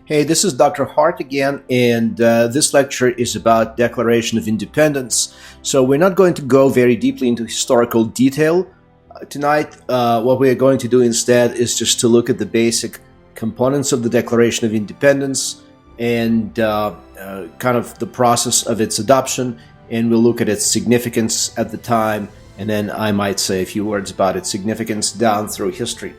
Hey, this is Dr. Hart again, and this lecture is about Declaration of Independence. So we're not going to go very deeply into historical detail tonight. What we are going to do instead is just to look at the basic components of the Declaration of Independence and kind of the process of its adoption, and we'll look at its significance at the time, and then I might say a few words about its significance down through history.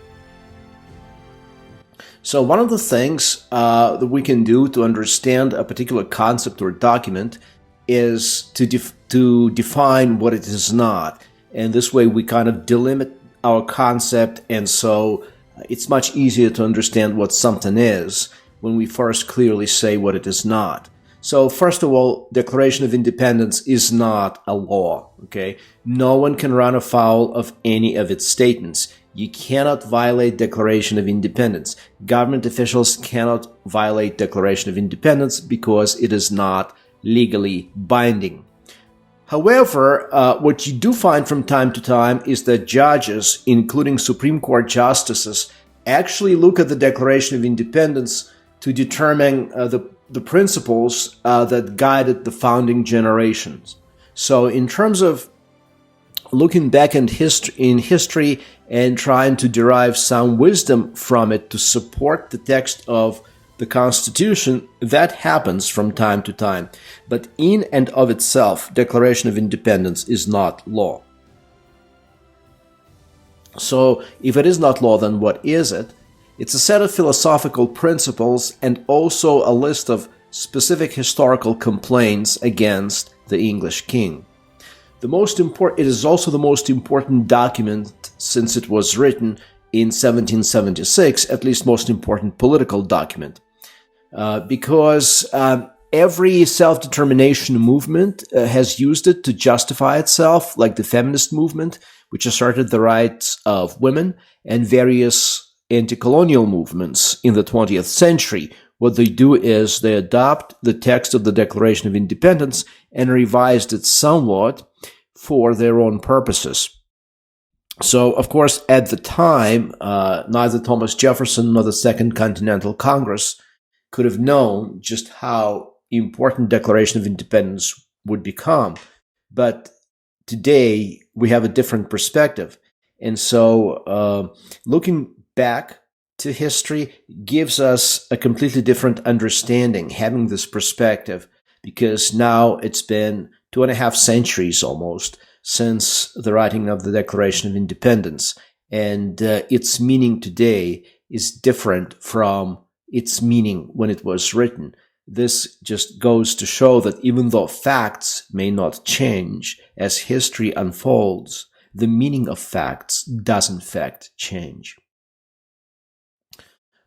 So one of the things that we can do to understand a particular concept or document is to define what it is not. And this way we kind of delimit our concept, and so it's much easier to understand what something is when we first clearly say what it is not. So first of all, Declaration of Independence is not a law, okay? No one can run afoul of any of its statements. You cannot violate Declaration of Independence. Government officials cannot violate Declaration of Independence because it is not legally binding. However, what you do find from time to time is that judges, including Supreme Court justices, actually look at the Declaration of Independence to determine the principles that guided the founding generations. So in terms of looking back in history and trying to derive some wisdom from it to support the text of the Constitution, that happens from time to time. But in and of itself, Declaration of Independence is not law. So if it is not law, then what is it? It's a set of philosophical principles and also a list of specific historical complaints against the English king. It is also the most important document since it was written in 1776, at least most important political document, because every self-determination movement has used it to justify itself, like the feminist movement, which asserted the rights of women, and various anti-colonial movements in the 20th century. What they do is they adopt the text of the Declaration of Independence and revised it somewhat for their own purposes. So, of course, at the time, neither Thomas Jefferson nor the Second Continental Congress could have known just how important Declaration of Independence would become. But today, we have a different perspective. And so, looking back to history gives us a completely different understanding, having this perspective, because now it's been 2.5 centuries almost since the writing of the Declaration of Independence, and its meaning today is different from its meaning when it was written. This just goes to show that even though facts may not change as history unfolds, the meaning of facts does in fact change.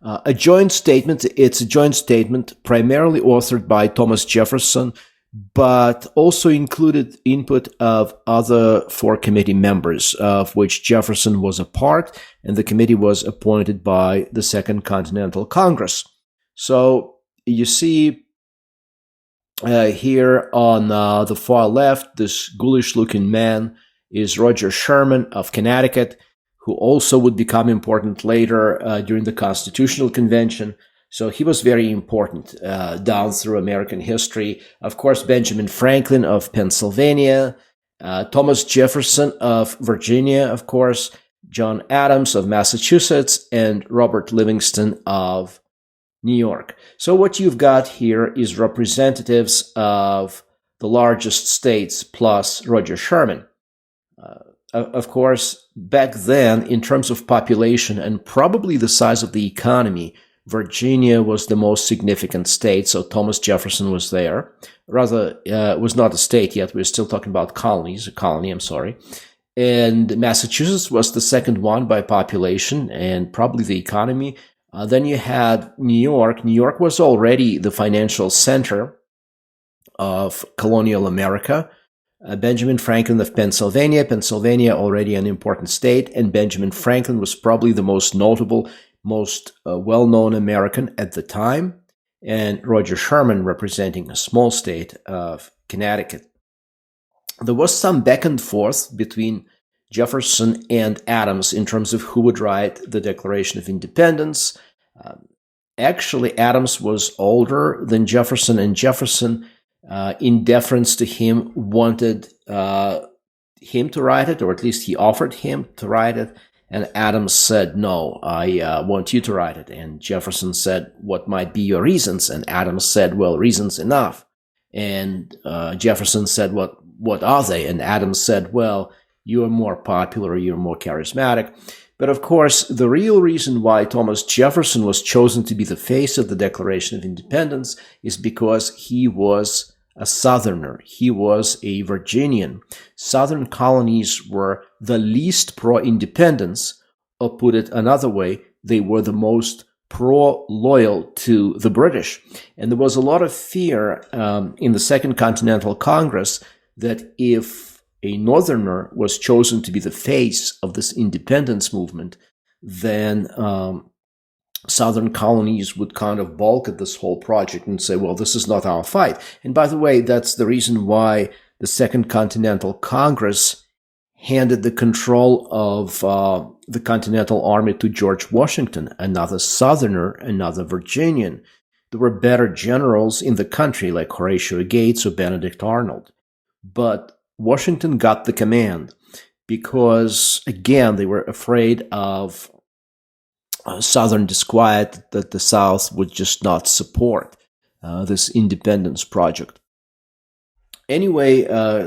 A joint statement, it's a joint statement primarily authored by Thomas Jefferson, but also included input of other 4 committee members, of which Jefferson was a part, and the committee was appointed by the Second Continental Congress. So you see here on the far left, this ghoulish-looking man is Roger Sherman of Connecticut, who also would become important later during the Constitutional Convention. So he was very important down through American history. Of course, Benjamin Franklin of Pennsylvania, Thomas Jefferson of Virginia, of course, John Adams of Massachusetts, and Robert Livingston of New York. So what you've got here is representatives of the largest states plus Roger Sherman. Of course, back then, in terms of population and probably the size of the economy, Virginia was the most significant state, so Thomas Jefferson was there. Rather, it was not a state yet. We're still talking about colonies, a colony, I'm sorry. And Massachusetts was the second one by population and probably the economy. Then you had New York. New York was already the financial center of colonial America. Benjamin Franklin of Pennsylvania already an important state, and Benjamin Franklin was probably the most notable, most well-known American at the time, and Roger Sherman representing a small state of Connecticut. There was some back and forth between Jefferson and Adams in terms of who would write the Declaration of Independence. Actually, Adams was older than Jefferson, and Jefferson, in deference to him, wanted him to write it, or at least he offered him to write it. And Adams said, no, I want you to write it. And Jefferson said, what might be your reasons? And Adams said, well, reasons enough. And Jefferson said, what are they? And Adams said, well, you are more popular, you're more charismatic. But of course, the real reason why Thomas Jefferson was chosen to be the face of the Declaration of Independence is because he was a Southerner. He was a Virginian. Southern colonies were the least pro-independence, or put it another way, they were the most pro-loyal to the British. And there was a lot of fear in the Second Continental Congress that if a Northerner was chosen to be the face of this independence movement, then Southern colonies would kind of balk at this whole project and say, well, this is not our fight. And by the way, that's the reason why the Second Continental Congress handed the control of the Continental Army to George Washington, another Southerner, another Virginian. There were better generals in the country like Horatio Gates or Benedict Arnold. But Washington got the command because, again, they were afraid of Southern disquiet that the South would just not support this independence project. Anyway,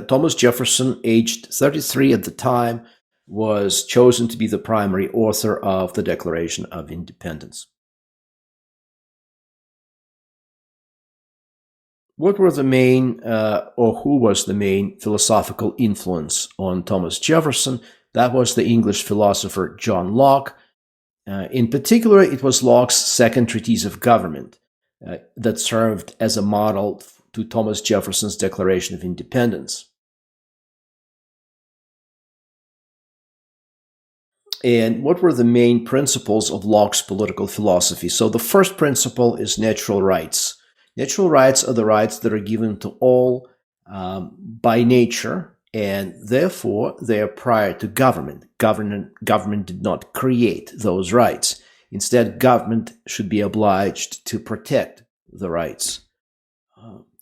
Thomas Jefferson, aged 33 at the time, was chosen to be the primary author of the Declaration of Independence. What were the main, or who was the main philosophical influence on Thomas Jefferson? That was the English philosopher John Locke. In particular, it was Locke's second treatise of government that served as a model to Thomas Jefferson's Declaration of Independence. And what were the main principles of Locke's political philosophy? So the first principle is natural rights. Natural rights are the rights that are given to all by nature, and therefore they are prior to government. Government did not create those rights. Instead, government should be obliged to protect the rights.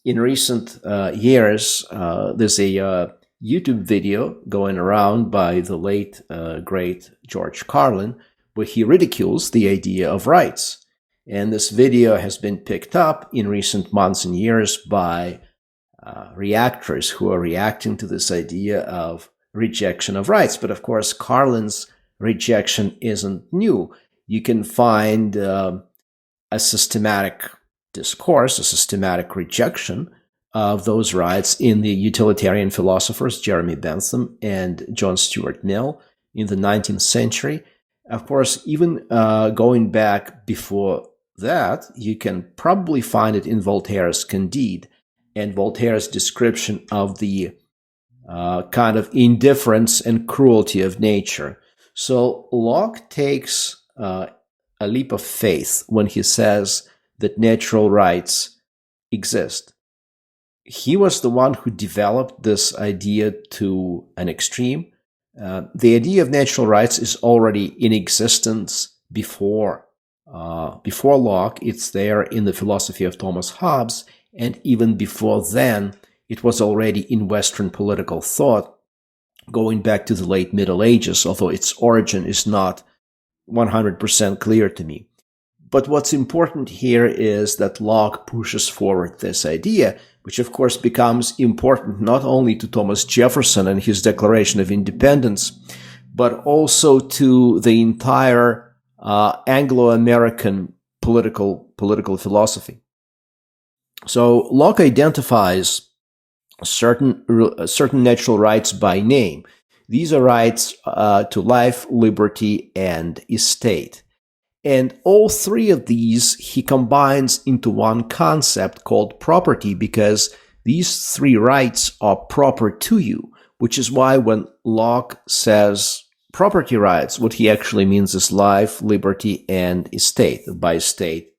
In recent years, there's a YouTube video going around by the late, great George Carlin, where he ridicules the idea of rights. And this video has been picked up in recent months and years by reactors who are reacting to this idea of rejection of rights. But of course, Carlin's rejection isn't new. You can find a systematic discourse, a systematic rejection of those rights in the utilitarian philosophers Jeremy Bentham and John Stuart Mill in the 19th century. Of course, even going back before that, you can probably find it in Voltaire's Candide and Voltaire's description of the kind of indifference and cruelty of nature. So Locke takes a leap of faith when he says that natural rights exist. He was the one who developed this idea to an extreme. The idea of natural rights is already in existence before Locke. It's there in the philosophy of Thomas Hobbes, and even before then, it was already in Western political thought, going back to the late Middle Ages, although its origin is not 100% clear to me. But what's important here is that Locke pushes forward this idea, which of course becomes important not only to Thomas Jefferson and his Declaration of Independence, but also to the entire Anglo-American political philosophy. So Locke identifies certain natural rights by name. These are rights to life, liberty, and estate. And all three of these he combines into one concept called property, because these three rights are proper to you, which is why when Locke says property rights, what he actually means is life, liberty, and estate. By estate,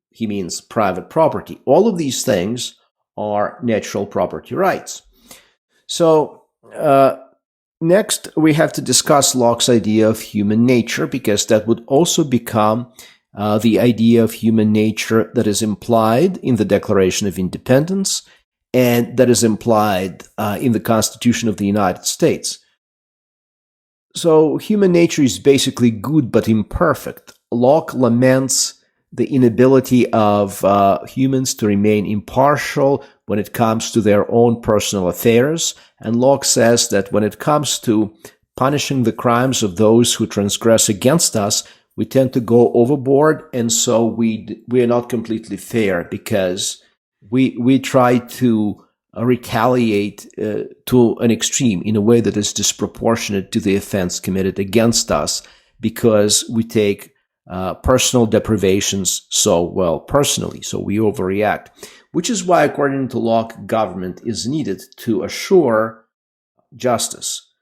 he means private property. All of these things are natural property rights. So, next, we have to discuss Locke's idea of human nature, because that would also become the idea of human nature that is implied in the Declaration of Independence and that is implied in the Constitution of the United States. So human nature is basically good but imperfect. Locke laments the inability of humans to remain impartial when it comes to their own personal affairs, and Locke says that when it comes to punishing the crimes of those who transgress against us, we tend to go overboard, and so we are not completely fair because we try to retaliate to an extreme in a way that is disproportionate to the offense committed against us, because we take personal deprivations so well personally, so we overreact. Which is why, according to Locke, government is needed to assure justice.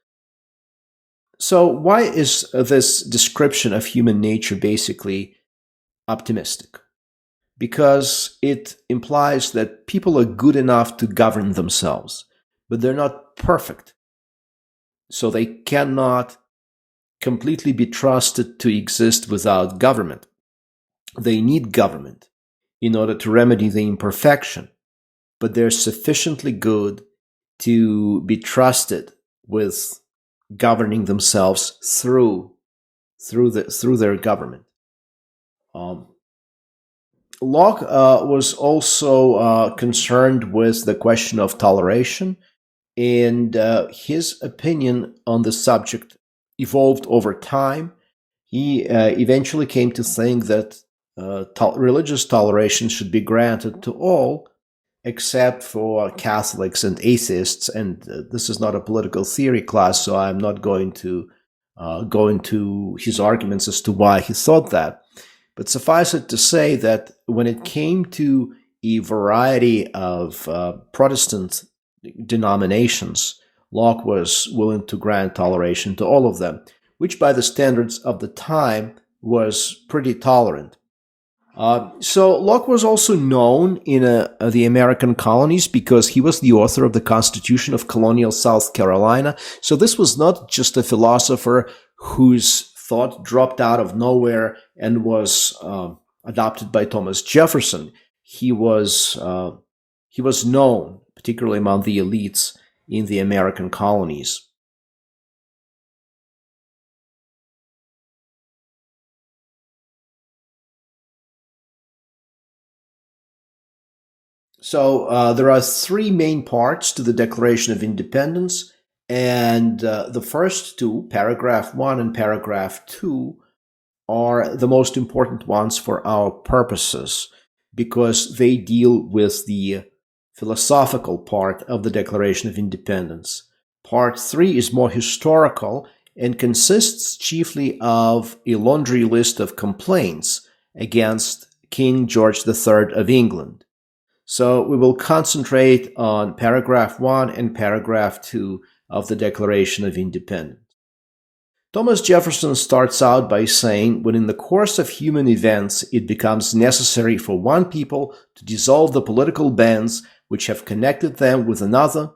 So why is this description of human nature basically optimistic? Because it implies that people are good enough to govern themselves, but they're not perfect. So they cannot completely be trusted to exist without government. They need government in order to remedy the imperfection, but they're sufficiently good to be trusted with governing themselves through their government. Locke was also concerned with the question of toleration, and his opinion on the subject evolved over time. He eventually came to think that religious toleration should be granted to all, except for Catholics and atheists. And this is not a political theory class, so I'm not going to go into his arguments as to why he thought that. But suffice it to say that when it came to a variety of Protestant denominations, Locke was willing to grant toleration to all of them, which by the standards of the time was pretty tolerant. So Locke was also known in the American colonies because he was the author of the Constitution of colonial South Carolina. So this was not just a philosopher whose thought dropped out of nowhere and was adopted by Thomas Jefferson. He was known, particularly among the elites in the American colonies. So there are three main parts to the Declaration of Independence, and the first two, paragraph 1 and paragraph 2, are the most important ones for our purposes because they deal with the philosophical part of the Declaration of Independence. Part 3 is more historical and consists chiefly of a laundry list of complaints against King George III of England. So we will concentrate on paragraph 1 and paragraph 2 of the Declaration of Independence. Thomas Jefferson starts out by saying, when in the course of human events it becomes necessary for one people to dissolve the political bands which have connected them with another.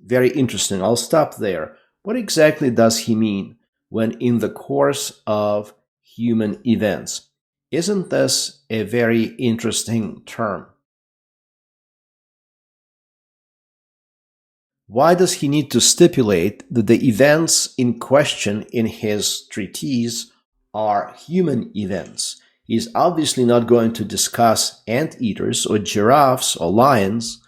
Very interesting. I'll stop there. What exactly does he mean when in the course of human events? Isn't this a very interesting term? Why does he need to stipulate that the events in question in his treatise are human events? He's obviously not going to discuss anteaters or giraffes or lions.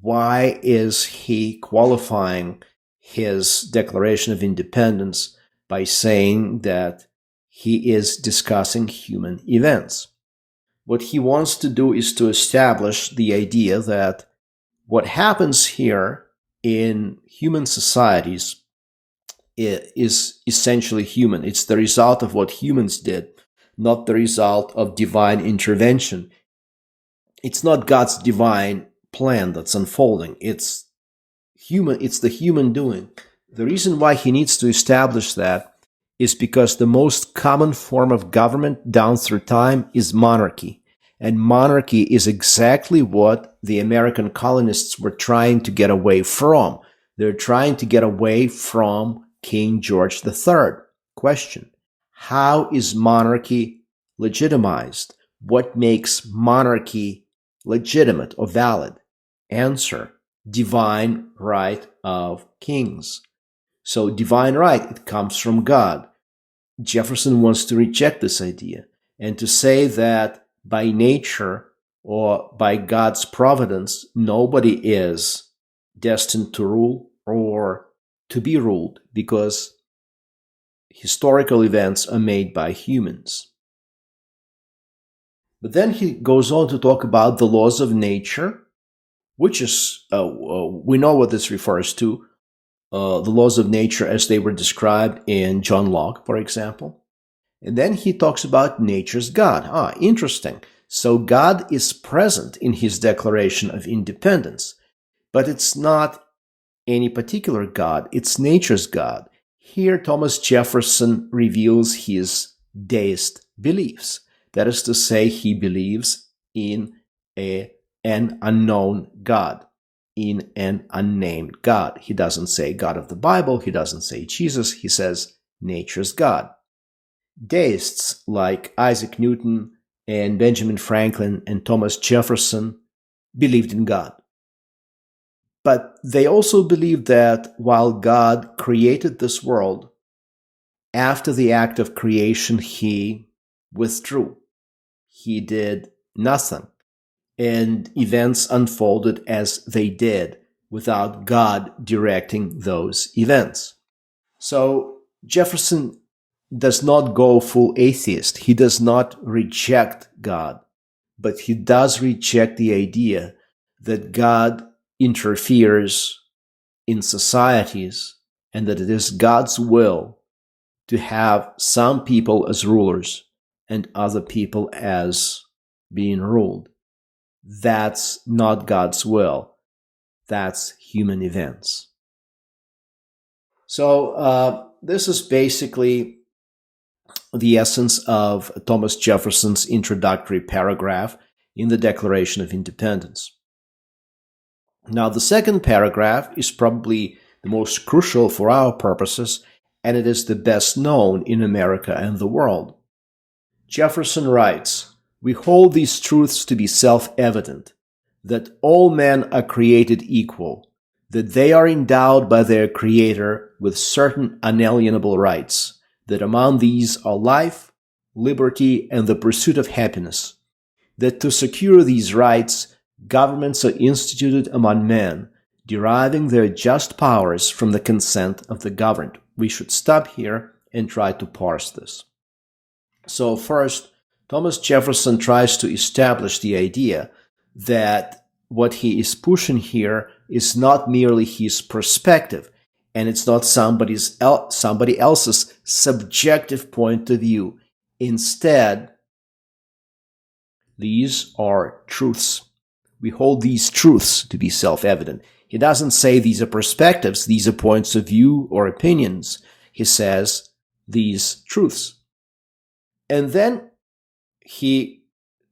Why is he qualifying his Declaration of Independence by saying that he is discussing human events? What he wants to do is to establish the idea that what happens here in human societies is essentially human. It's the result of what humans did, not the result of divine intervention. It's not God's divine plan that's unfolding. It's human. It's the human doing. The reason why he needs to establish that is because the most common form of government down through time is monarchy. And monarchy is exactly what the American colonists were trying to get away from. They're trying to get away from King George III. Question: how is monarchy legitimized? What makes monarchy legitimate or valid? Answer: divine right of kings. So divine right, it comes from God. Jefferson wants to reject this idea and to say that by nature or by God's providence, nobody is destined to rule or to be ruled, because historical events are made by humans. But then he goes on to talk about the laws of nature, which is, we know what this refers to, the laws of nature as they were described in John Locke, for example. And then he talks about nature's God. Interesting. So God is present in his Declaration of Independence, but it's not any particular God, it's nature's God. Here, Thomas Jefferson reveals his deist beliefs. That is to say, he believes in an unknown God, in an unnamed God. He doesn't say God of the Bible, he doesn't say Jesus, he says nature's God. Deists like Isaac Newton and Benjamin Franklin and Thomas Jefferson believed in God. But they also believed that while God created this world, after the act of creation, he withdrew. He did nothing. And events unfolded as they did without God directing those events. So Jefferson does not go full atheist. He does not reject God, but he does reject the idea that God interferes in societies and that it is God's will to have some people as rulers and other people as being ruled. That's not God's will. That's human events. So this is basically the essence of Thomas Jefferson's introductory paragraph in the Declaration of Independence. Now, the second paragraph is probably the most crucial for our purposes, and it is the best known in America and the world. Jefferson writes, "We hold these truths to be self-evident, that all men are created equal, that they are endowed by their Creator with certain unalienable rights, that among these are life, liberty, and the pursuit of happiness, that to secure these rights, governments are instituted among men, deriving their just powers from the consent of the governed." We should stop here and try to parse this. So first, Thomas Jefferson tries to establish the idea that what he is pushing here is not merely his perspective, and it's not somebody else's subjective point of view. Instead, these are truths. We hold these truths to be self-evident. He doesn't say these are perspectives, these are points of view or opinions. He says these truths. And then he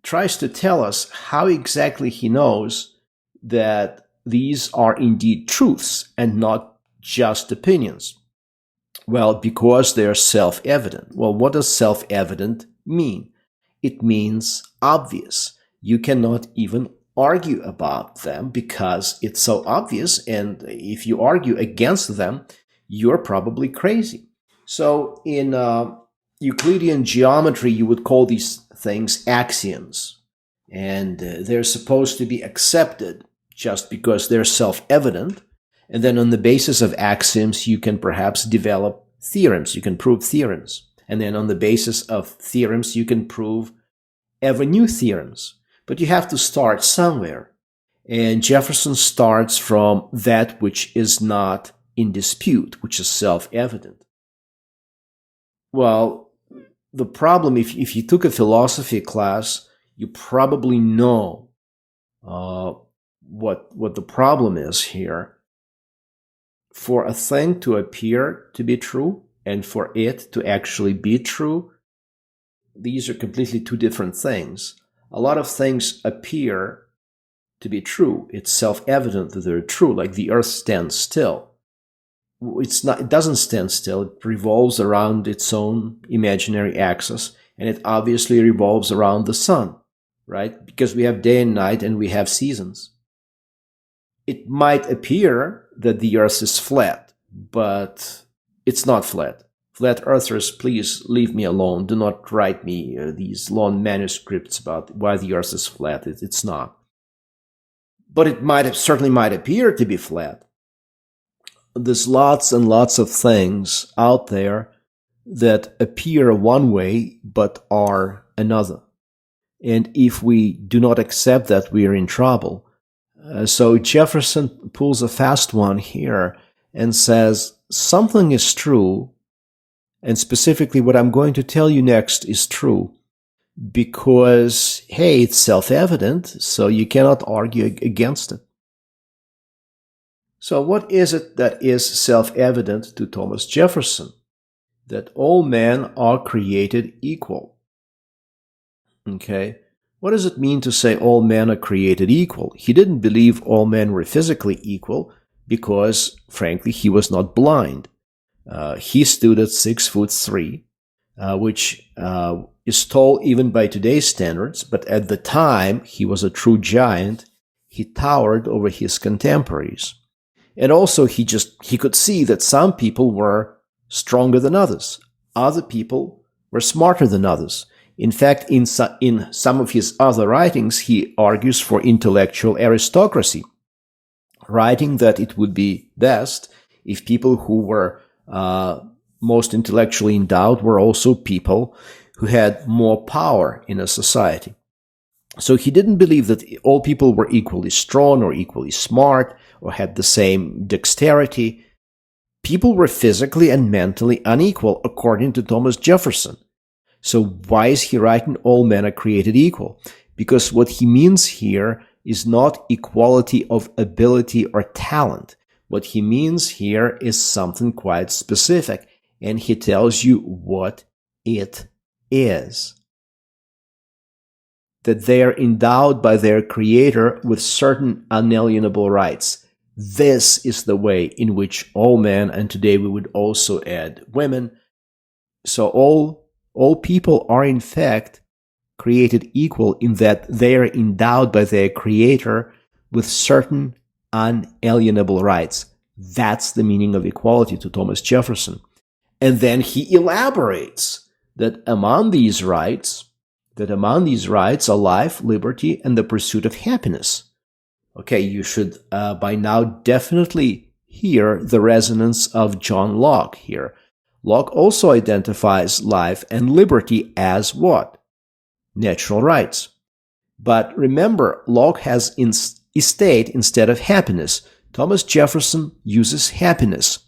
tries to tell us how exactly he knows that these are indeed truths and not just opinions. Well, because they are self-evident. Well, what does self-evident mean? It means obvious. You cannot even argue about them because it's so obvious, and if you argue against them, you're probably crazy. So in Euclidean geometry, you would call these things axioms, and they're supposed to be accepted just because they're self-evident. And then on the basis of axioms, you can perhaps develop theorems. You can prove theorems. And then on the basis of theorems, you can prove ever new theorems. But you have to start somewhere. And Jefferson starts from that which is not in dispute, which is self-evident. Well, the problem, if you took a philosophy class, you probably know what the problem is here. For a thing to appear to be true and for it to actually be true, these are completely two different things. A lot of things appear to be true. It's self-evident that they're true, like the earth stands still. It doesn't stand still. It revolves around its own imaginary axis, And it obviously revolves around the sun, right? Because we have day and night and we have seasons. It might appear that the earth is flat, but it's not flat. Flat earthers, please leave me alone. Do not write me these long manuscripts about why the earth is flat. It's not. But it certainly might appear to be flat. There's lots and lots of things out there that appear one way but are another. And if we do not accept that, we are in trouble. So Jefferson pulls a fast one here and says something is true, and specifically what I'm going to tell you next is true because, hey, it's self-evident, so you cannot argue against it. So what is it that is self-evident to Thomas Jefferson? That all men are created equal. Okay? What does it mean to say all men are created equal? He didn't believe all men were physically equal because, frankly, he was not blind. He stood at 6'3", which is tall even by today's standards, but at the time he was a true giant. He towered over his contemporaries. And also he could see that some people were stronger than others. Other people were smarter than others. In fact, in some of his other writings, he argues for intellectual aristocracy, writing that it would be best if people who were most intellectually endowed were also people who had more power in a society. So he didn't believe that all people were equally strong or equally smart or had the same dexterity. People were physically and mentally unequal, according to Thomas Jefferson. So why is he writing all men are created equal? Because what he means here is not equality of ability or talent. What he means here is something quite specific, and he tells you what it is. That they are endowed by their Creator with certain unalienable rights. This is the way in which all men, and today we would also add women, so all people are in fact created equal in that they are endowed by their Creator with certain unalienable rights. That's the meaning of equality to Thomas Jefferson. And then he elaborates that among these rights are life, liberty, and the pursuit of happiness. Okay, you should by now definitely hear the resonance of John Locke here. Locke also identifies life and liberty as what? Natural rights. But remember, Locke has estate instead of happiness. Thomas Jefferson uses happiness.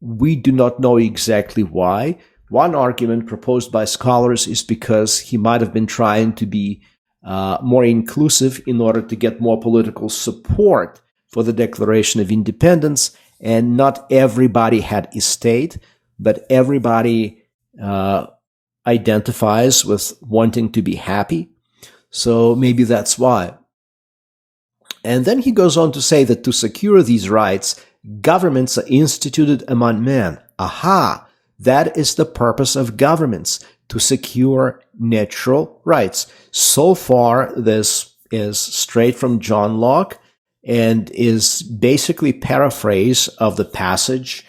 We do not know exactly why. One argument proposed by scholars is because he might have been trying to be more inclusive in order to get more political support for the Declaration of Independence, and not everybody had estate, but everybody identifies with wanting to be happy. So maybe that's why. And then he goes on to say that to secure these rights, governments are instituted among men. Aha! That is the purpose of governments, to secure natural rights. So far, this is straight from John Locke and is basically paraphrase of the passage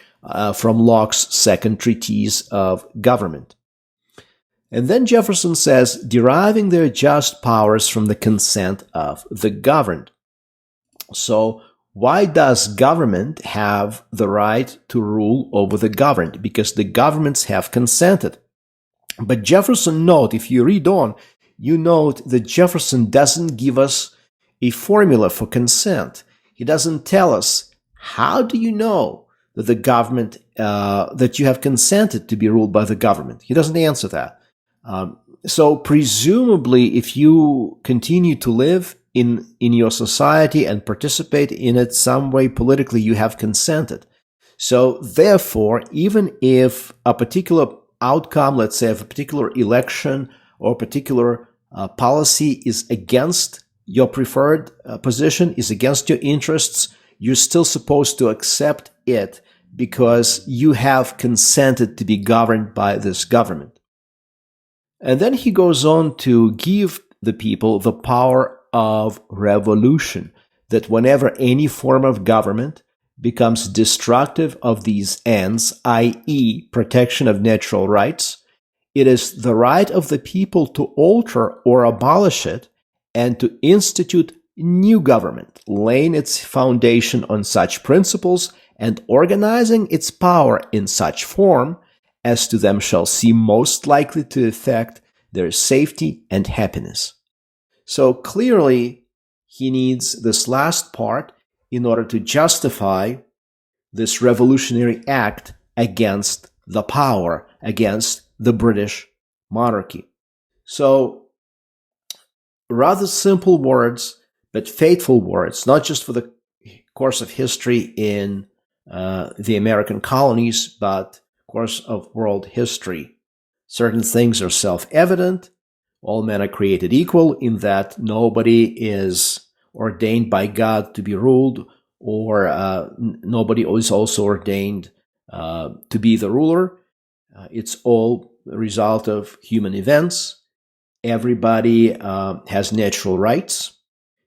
from Locke's second treatise of government. And then Jefferson says, deriving their just powers from the consent of the governed. So why does government have the right to rule over the governed? Because the governments have consented. But Jefferson note, if you read on, you note that Jefferson doesn't give us a formula for consent. He doesn't tell us, how do you know that the government, that you have consented to be ruled by the government? He doesn't answer that. So presumably, if you continue to live in your society and participate in it some way politically, you have consented. So therefore, even if a particular outcome, let's say of a particular election or a particular policy is against your preferred position, is against your interests, you're still supposed to accept it because you have consented to be governed by this government. And then he goes on to give the people the power of revolution, that whenever any form of government becomes destructive of these ends, i.e., protection of natural rights, it is the right of the people to alter or abolish it and to institute new government, laying its foundation on such principles and organizing its power in such form as to them shall seem most likely to effect their safety and happiness. So clearly, he needs this last part in order to justify this revolutionary act against the power, against the British monarchy. So, rather simple words, but fateful words, not just for the course of history in the American colonies, but course of world history. Certain things are self-evident. All men are created equal in that nobody is ordained by God to be ruled, or nobody is also ordained to be the ruler. It's all the result of human events. Everybody has natural rights.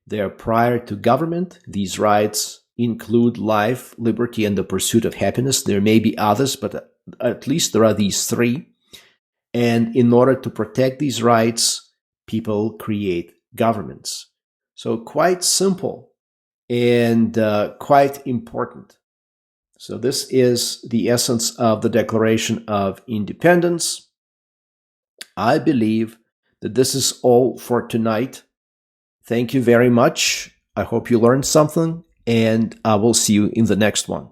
They are prior to government. These rights include life, liberty, and the pursuit of happiness. There may be others, but at least there are these three. And in order to protect these rights, people create governments. So quite simple and quite important. So this is the essence of the Declaration of Independence. I believe that this is all for tonight. Thank you very much. I hope you learned something, and I will see you in the next one.